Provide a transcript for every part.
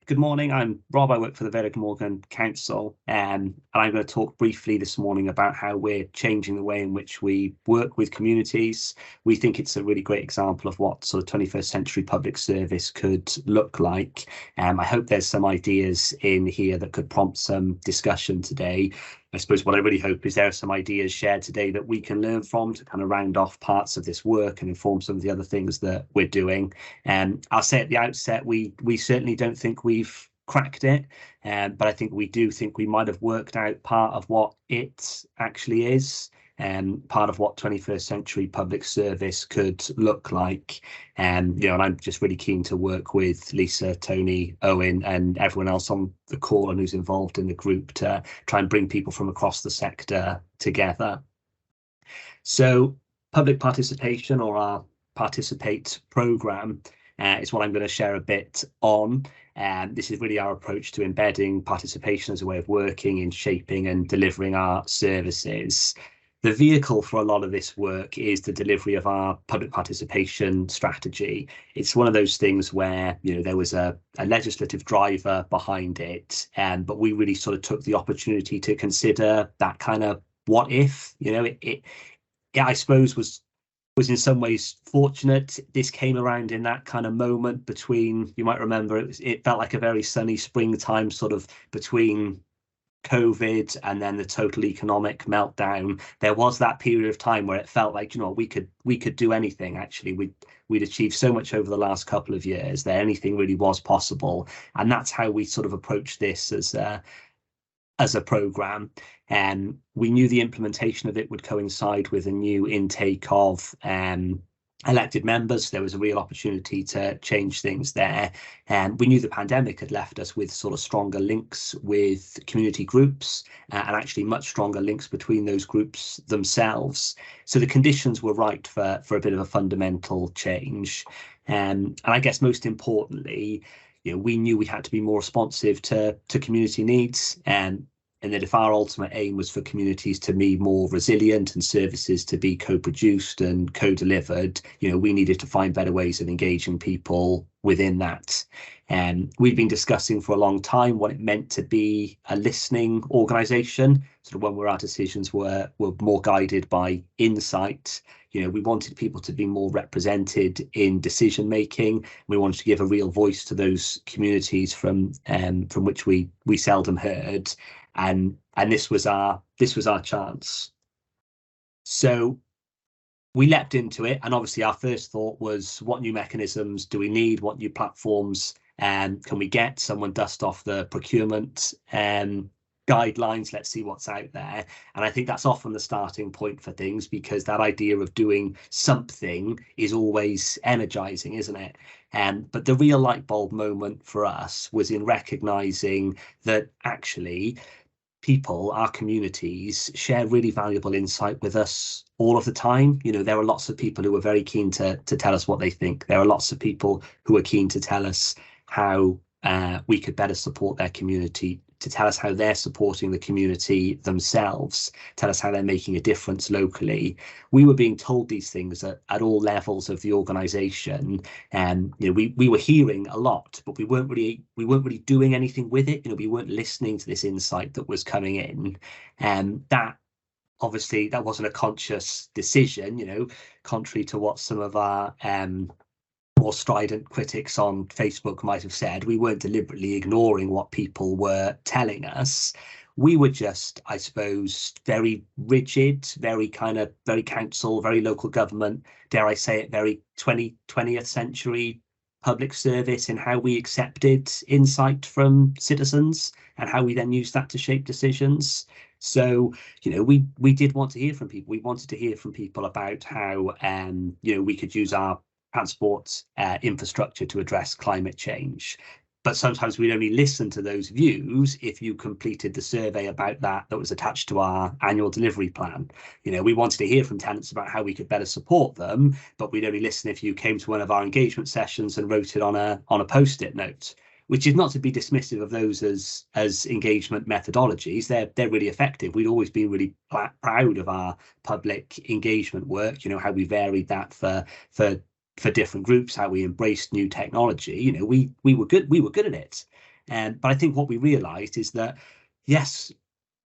Good morning. I'm Rob. I work for the Vale Morgan Council, and I'm going to talk briefly this morning about how we're changing the way in which we work with communities. We think it's a really great example of what sort of 21st century public service could look like. I hope there's some ideas in here that could prompt some discussion today. I suppose what I really hope is there are some ideas shared today that we can learn from to kind of round off parts of this work and inform some of the other things that we're doing. I'll say at the outset, we certainly don't think we've cracked it, but I think we do think we might have worked out part of what it actually is, part of what 21st century public service could look like. And I'm just really keen to work with Lisa, Tony, Owen, and everyone else on the call and who's involved in the group to try and bring people from across the sector together. So public participation, or our Participate programme, is what I'm going to share a bit on. This is really our approach to embedding participation as a way of working in shaping and delivering our services. The vehicle for a lot of this work is the delivery of our public participation strategy. It's one of those things where, there was a legislative driver behind it, but we really sort of took the opportunity to consider that kind of what if, it I suppose was in some ways fortunate. This came around in that kind of moment between, you might remember, it felt like a very sunny springtime, sort of between COVID and then the total economic meltdown. There was that period of time where it felt like, we could do anything. Actually, we'd achieved so much over the last couple of years that anything really was possible. And that's how we sort of approached this as a programme. And we knew the implementation of it would coincide with a new intake of elected members. There was a real opportunity to change things there. And we knew the pandemic had left us with sort of stronger links with community groups, and actually much stronger links between those groups themselves. So the conditions were right for a bit of a fundamental change. And I guess most importantly, we knew we had to be more responsive to community needs, and that if our ultimate aim was for communities to be more resilient and services to be co-produced and co-delivered, we needed to find better ways of engaging people within that. And we've been discussing for a long time what it meant to be a listening organisation, sort of one where our decisions were more guided by insight. We wanted people to be more represented in decision making. We wanted to give a real voice to those communities from which we seldom heard. And this was our chance. So we leapt into it, and obviously our first thought was, what new mechanisms do we need? What new platforms can we get? Someone dust off the procurement guidelines. Let's see what's out there. And I think that's often the starting point for things, because that idea of doing something is always energizing, isn't it? But the real light bulb moment for us was in recognizing that actually people, our communities, share really valuable insight with us all of the time. There are lots of people who are very keen to tell us what they think. There are lots of people who are keen to tell us how we could better support their community, to tell us how they're supporting the community themselves, tell us how they're making a difference locally. We were being told these things at all levels of the organisation, and we were hearing a lot, but we weren't really doing anything with it. We weren't listening to this insight that was coming in, and that obviously that wasn't a conscious decision. Contrary to what some of our more strident critics on Facebook might have said, we weren't deliberately ignoring what people were telling us. We were just, I suppose, very rigid, very council, very local government, dare I say it, very 20th century public service in how we accepted insight from citizens and how we then used that to shape decisions. So, we did want to hear from people. We wanted to hear from people about how, we could use our transport infrastructure to address climate change. But sometimes we'd only listen to those views if you completed the survey about that was attached to our annual delivery plan. We wanted to hear from tenants about how we could better support them, but we'd only listen if you came to one of our engagement sessions and wrote it on a post-it note, which is not to be dismissive of those as engagement methodologies. They're really effective. We'd always been really proud of our public engagement work, how we varied that for different groups, how we embraced new technology. We were good at it. But I think what we realised is that, yes,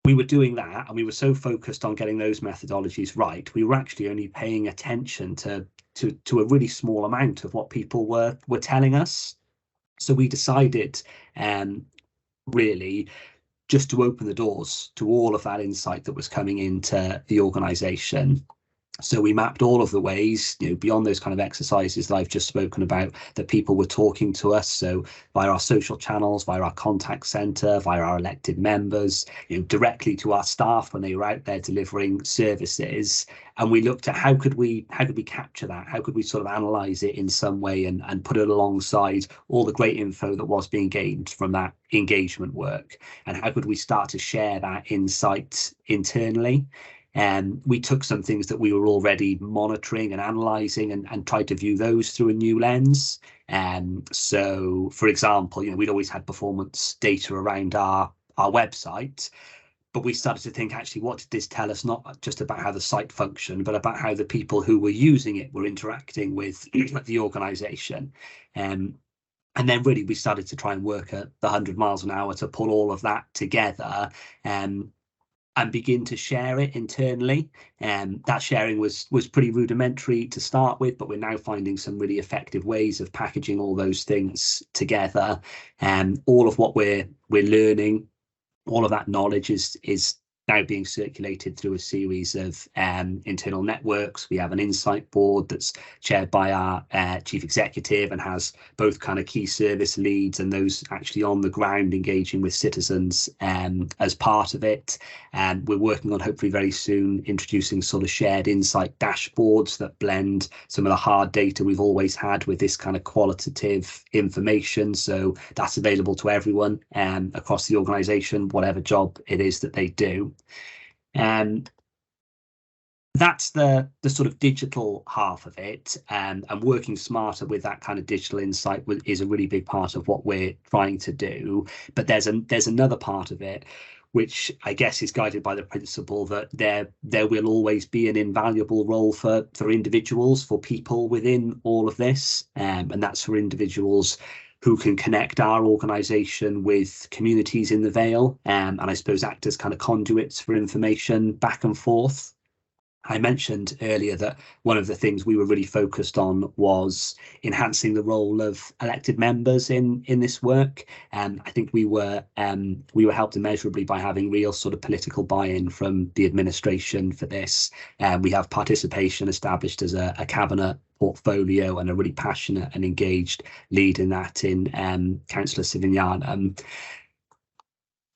we were doing that, and we were so focused on getting those methodologies right, we were actually only paying attention to a really small amount of what people were telling us. So we decided, really, just to open the doors to all of that insight that was coming into the organisation. So we mapped all of the ways, beyond those kind of exercises that I've just spoken about, that people were talking to us. So via our social channels, via our contact centre, via our elected members, directly to our staff when they were out there delivering services. And we looked at how could we capture that? How could we sort of analyse it in some way and put it alongside all the great info that was being gained from that engagement work? And how could we start to share that insight internally? And we took some things that we were already monitoring and analysing and tried to view those through a new lens. So, for example, we'd always had performance data around our website, but we started to think, actually, what did this tell us? Not just about how the site functioned, but about how the people who were using it were interacting with the organisation. And then really we started to try and work at the 100 miles an hour to pull all of that together. And begin to share it internally. That sharing was pretty rudimentary to start with, but we're now finding some really effective ways of packaging all those things together. All of what we're learning, all of that knowledge is now being circulated through a series of internal networks. We have an insight board that's chaired by our chief executive and has both kind of key service leads and those actually on the ground engaging with citizens as part of it. And we're working on, hopefully very soon, introducing sort of shared insight dashboards that blend some of the hard data we've always had with this kind of qualitative information. So that's available to everyone across the organisation, whatever job it is that they do. And that's the sort of digital half of it, and working smarter with that kind of digital insight is a really big part of what we're trying to do. But there's another part of it which I guess is guided by the principle that there will always be an invaluable role for individuals, for people within all of this, and that's for individuals who can connect our organisation with communities in the Vale, and I suppose act as kind of conduits for information back and forth. I mentioned earlier that one of the things we were really focused on was enhancing the role of elected members in this work. And I think we were helped immeasurably by having real sort of political buy-in from the administration for this. We have participation established as a cabinet portfolio and a really passionate and engaged lead in that in Councillor Sivignana.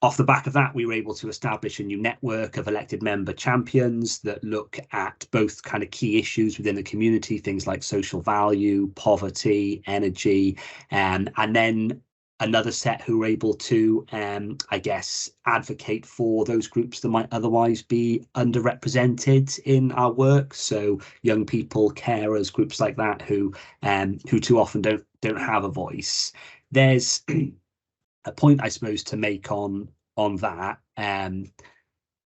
Off the back of that, we were able to establish a new network of elected member champions that look at both kind of key issues within the community, things like social value, poverty, energy, and then another set who were able to, I guess, advocate for those groups that might otherwise be underrepresented in our work. So young people, carers, groups like that who too often don't have a voice. There's a point, I suppose, to make on that, and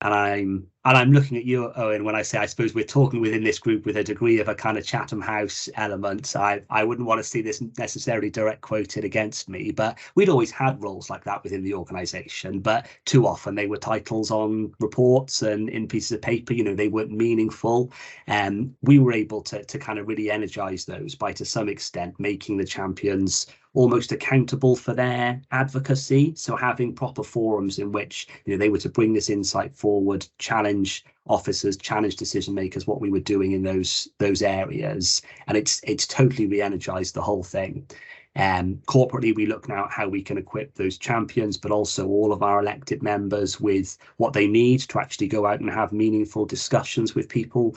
I'm looking at you, Owen, when I say I suppose we're talking within this group with a degree of a kind of Chatham House element. I wouldn't want to see this necessarily direct quoted against me, but we'd always had roles like that within the organisation, but too often they were titles on reports and in pieces of paper. They weren't meaningful, and we were able to kind of really energise those by, to some extent, making the champions almost accountable for their advocacy. So having proper forums in which they were to bring this insight forward, challenge officers, challenge decision makers, what we were doing in those areas, and it's totally re-energized the whole thing. Corporately, we look now at how we can equip those champions, but also all of our elected members with what they need to actually go out and have meaningful discussions with people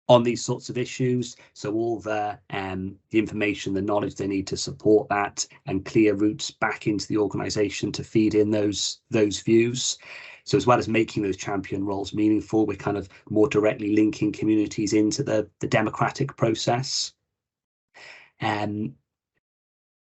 on these sorts of issues. So all the information, the knowledge they need to support that, and clear routes back into the organisation to feed in those views. So as well as making those champion roles meaningful, we're kind of more directly linking communities into the democratic process. And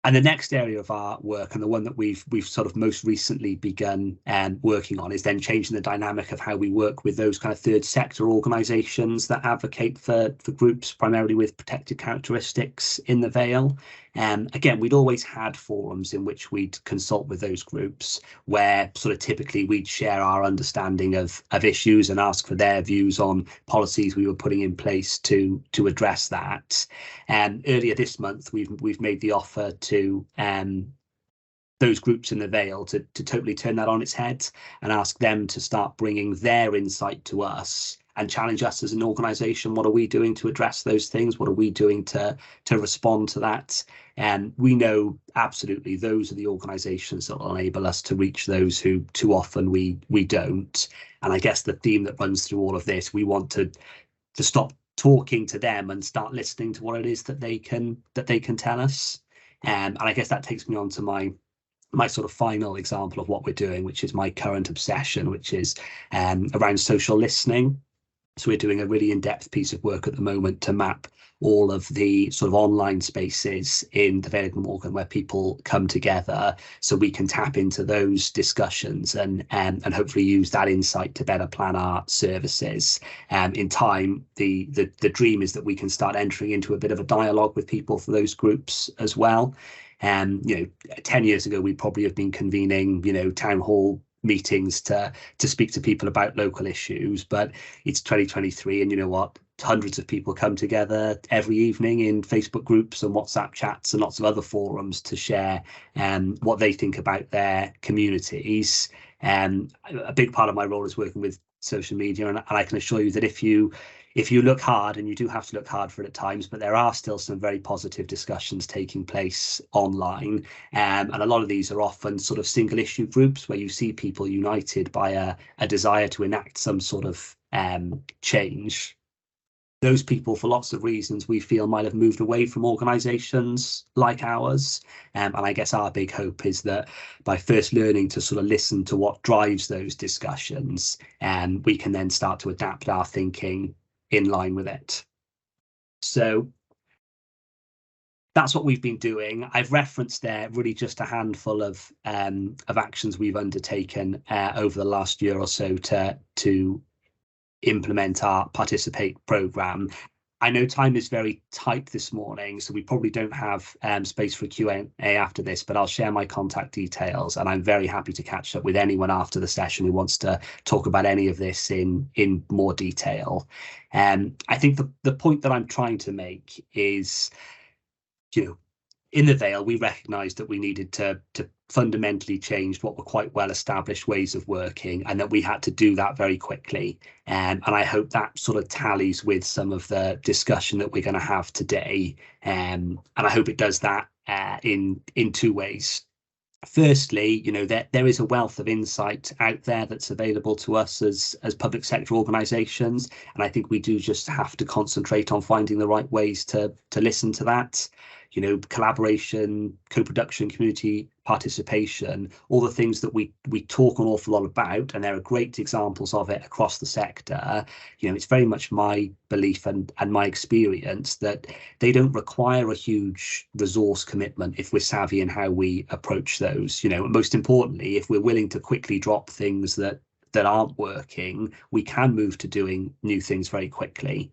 the next area of our work, and the one that we've sort of most recently begun working on, is then changing the dynamic of how we work with those kind of third sector organisations that advocate for groups primarily with protected characteristics in the Vale. Again, we'd always had forums in which we'd consult with those groups, where sort of typically we'd share our understanding of issues and ask for their views on policies we were putting in place to address that. And earlier this month, we've made the offer to those groups in the Vale to totally turn that on its head and ask them to start bringing their insight to us and challenge us as an organisation. What are we doing to address those things? What are we doing to respond to that? And we know absolutely those are the organisations that will enable us to reach those who too often we don't. And I guess the theme that runs through all of this, we want to stop talking to them and start listening to what it is that they can tell us. And I guess that takes me on to my sort of final example of what we're doing, which is my current obsession, which is around social listening. So we're doing a really in-depth piece of work at the moment to map all of the sort of online spaces in the Vale of Glamorgan where people come together, so we can tap into those discussions and hopefully use that insight to better plan our services. In time, the dream is that we can start entering into a bit of a dialogue with people for those groups as well. 10 years ago, we probably have been convening, town hall meetings to speak to people about local issues, but it's 2023, and you know what? Hundreds of people come together every evening in Facebook groups and WhatsApp chats and lots of other forums to share what they think about their communities. A big part of my role is working with social media, and I can assure you that if you look hard, and you do have to look hard for it at times, but there are still some very positive discussions taking place online. And a lot of these are often sort of single issue groups where you see people united by a desire to enact some sort of change. Those people, for lots of reasons, we feel might have moved away from organisations like ours. And I guess our big hope is that by first learning to sort of listen to what drives those discussions, we can then start to adapt our thinking in line with it. So that's what we've been doing. I've referenced there really just a handful of actions we've undertaken over the last year or so to implement our Participate programme. I know time is very tight this morning, so we probably don't have space for a Q&A after this, but I'll share my contact details, and I'm very happy to catch up with anyone after the session who wants to talk about any of this in more detail. I think the point that I'm trying to make is, in the Vale, we recognised that we needed to fundamentally change what were quite well-established ways of working, and that we had to do that very quickly. And I hope that sort of tallies with some of the discussion that we're going to have today. And I hope it does that in two ways. Firstly, there is a wealth of insight out there that's available to us as public sector organisations, and I think we do just have to concentrate on finding the right ways to listen to that. Collaboration, co-production, community participation, all the things that we talk an awful lot about, and there are great examples of it across the sector. It's very much my belief and my experience that they don't require a huge resource commitment if we're savvy in how we approach those. Most importantly, if we're willing to quickly drop things that aren't working, we can move to doing new things very quickly.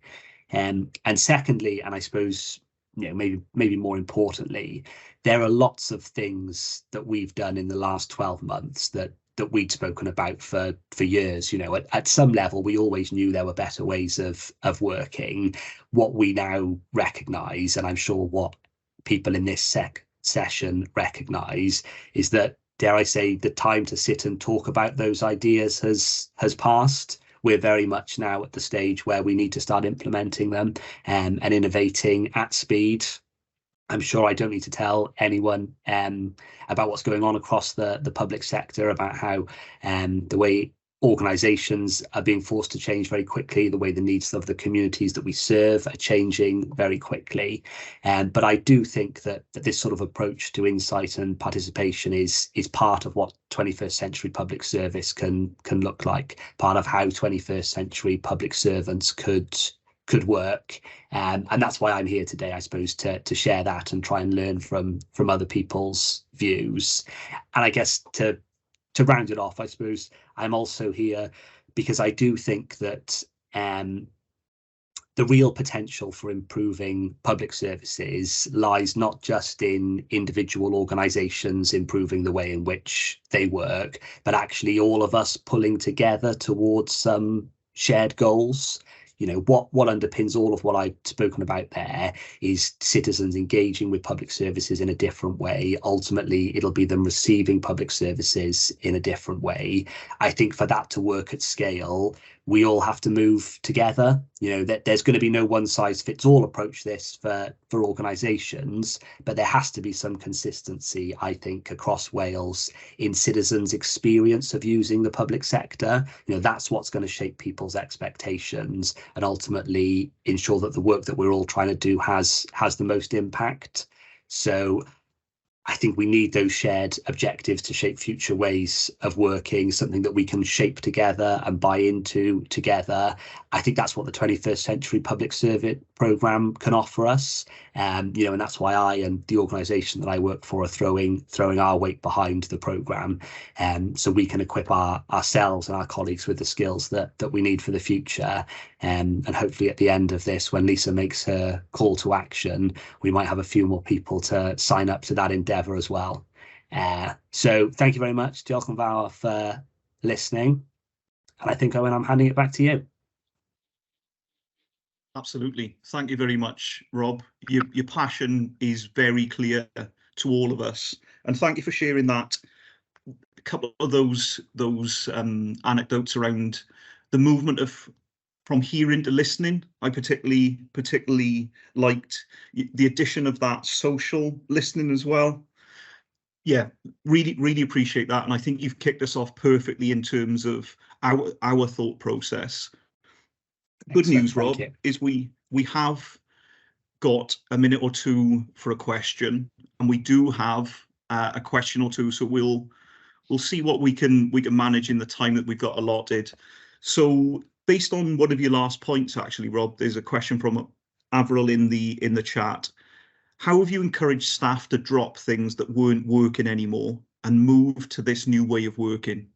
And secondly, and I suppose maybe more importantly, there are lots of things that we've done in the last 12 months that we'd spoken about for years. At some level, we always knew there were better ways of working. What we now recognise, and I'm sure what people in this session recognise, is that, dare I say, the time to sit and talk about those ideas has passed. We're very much now at the stage where we need to start implementing them and innovating at speed. I'm sure I don't need to tell anyone about what's going on across the public sector, about how the way organisations are being forced to change very quickly, the way the needs of the communities that we serve are changing very quickly. But I do think that this sort of approach to insight and participation is part of what 21st century public service can look like, part of how 21st century public servants could work. And that's why I'm here today, I suppose, to share that and try and learn from other people's views. And I guess to round it off, I suppose I'm also here because I do think that the real potential for improving public services lies not just in individual organisations improving the way in which they work, but actually all of us pulling together towards some shared goals. You know, what underpins all of what I've spoken about there is citizens engaging with public services in a different way. Ultimately, it'll be them receiving public services in a different way. I think for that to work at scale, we all have to move together. You know, that there's going to be no one size fits all approach this for organisations, but there has to be some consistency, I think, across Wales in citizens' experience of using the public sector. You know, that's what's going to shape people's expectations and ultimately ensure that the work that we're all trying to do has the most impact. So I think we need those shared objectives to shape future ways of working, something that we can shape together and buy into together. I think that's what the 21st Century Public Service Programme can offer us. You know, and that's why I and the organisation that I work for are throwing our weight behind the programme, so we can equip ourselves and our colleagues with the skills that we need for the future. And hopefully at the end of this, when Lisa makes her call to action, we might have a few more people to sign up to that endeavour as well. So thank you very much, Diolch yn fawr, for listening. And I think, Owen, I'm handing it back to you. Absolutely. Thank you very much, Rob. Your passion is very clear to all of us. And thank you for sharing that. A couple of those anecdotes around the movement from hearing to listening. I particularly liked the addition of that social listening as well. Yeah, really appreciate that. And I think you've kicked us off perfectly in terms of our thought process. Good news, Rob, is we have got a minute or two for a question, and we do have a question or two. So we'll see what we can manage in the time that we've got allotted. So based on one of your last points, actually, Rob, there's a question from Avril in the chat. How have you encouraged staff to drop things that weren't working anymore and move to this new way of working?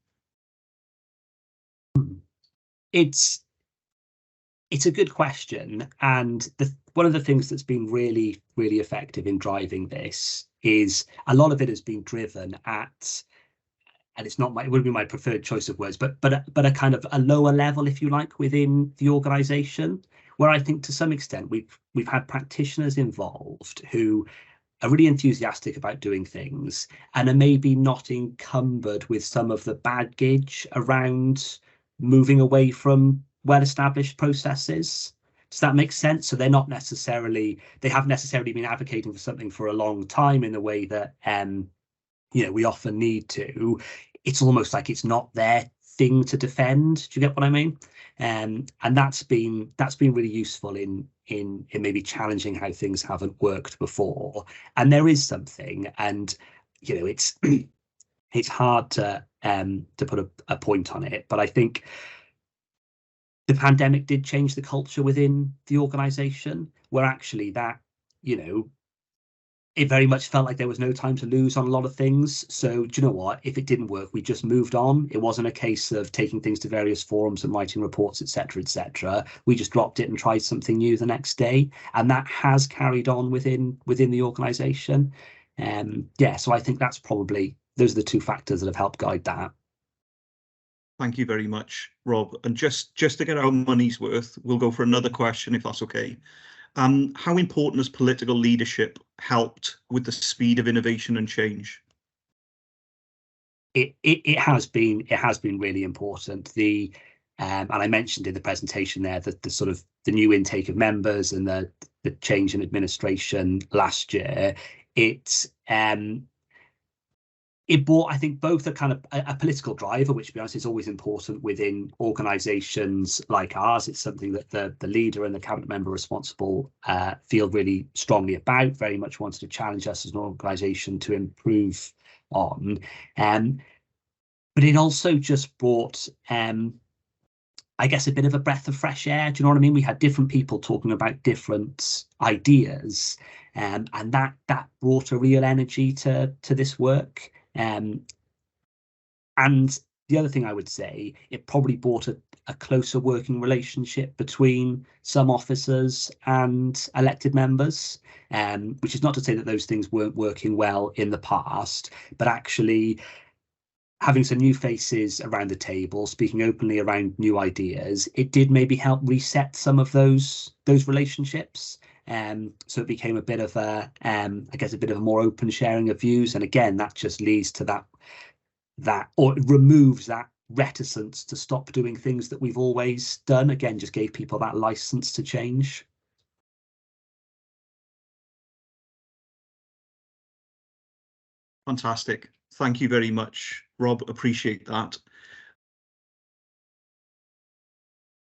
It's a good question, and one of the things that's been really effective in driving this is a lot of it has been driven at, and it wouldn't be my preferred choice of words, but a kind of a lower level, if you like, within the organisation, where I think to some extent we've had practitioners involved who are really enthusiastic about doing things and are maybe not encumbered with some of the baggage around moving away from well-established processes. Does that make sense? So they haven't necessarily been advocating for something for a long time in the way that you know, we often need to. It's almost like it's not their thing to defend. Do you get what I mean? And that's been really useful in maybe challenging how things haven't worked before. And there is something, and you know, it's hard to put a point on it, but I think the pandemic did change the culture within the organisation, where actually that, you know, it very much felt like there was no time to lose on a lot of things. So do you know what? If it didn't work, we just moved on. It wasn't a case of taking things to various forums and writing reports, etc., etc. We just dropped it and tried something new the next day, and that has carried on within the organisation. Yeah, so I think that's probably, those are the two factors that have helped guide that. Thank you very much, Rob. And just to get our money's worth, we'll go for another question, if that's okay. How important has political leadership helped with the speed of innovation and change? It has been really important. And I mentioned in the presentation there that the sort of the new intake of members and the change in administration last year, it brought, I think, both a kind of a political driver, which, to be honest, is always important within organisations like ours. It's something that the leader and the cabinet member responsible feel really strongly about, very much wanted to challenge us as an organisation to improve on. But it also just brought, I guess, a bit of a breath of fresh air. Do you know what I mean? We had different people talking about different ideas, and that brought a real energy to this work. And the other thing I would say, it probably brought a closer working relationship between some officers and elected members, which is not to say that those things weren't working well in the past, but actually having some new faces around the table, speaking openly around new ideas, it did maybe help reset some of those relationships. So it became a bit of a, I guess, a bit of a more open sharing of views. And again, that just leads to that or removes that reticence to stop doing things that we've always done. Again, just gave people that license to change. Fantastic. Thank you very much, Rob. Appreciate that.